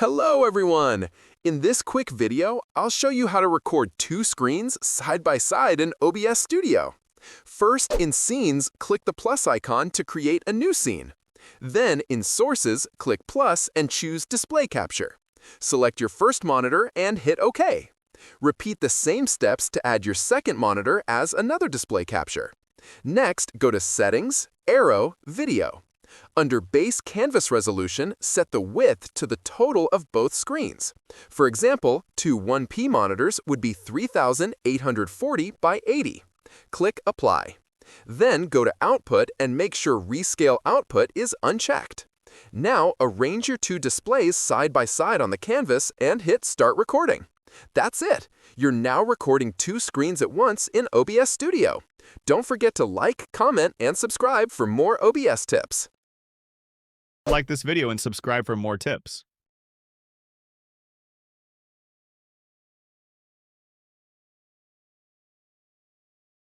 Hello everyone! In this quick video, I'll show you how to record two screens side by side in OBS Studio. First, in Scenes, click the plus icon to create a new scene. Then, in Sources, click plus and choose Display Capture. Select your first monitor and hit OK. Repeat the same steps to add your second monitor as another display capture. Next, go to Settings, Arrow, Video. Under Base Canvas Resolution, set the width to the total of both screens. For example, two 1P monitors would be 3,840 by 80. Click Apply. Then go to Output and make sure Rescale Output is unchecked. Now, arrange your two displays side by side on the canvas and hit Start Recording. That's it! You're now recording two screens at once in OBS Studio. Don't forget to like, comment, and subscribe for more OBS tips. Like this video and subscribe for more tips.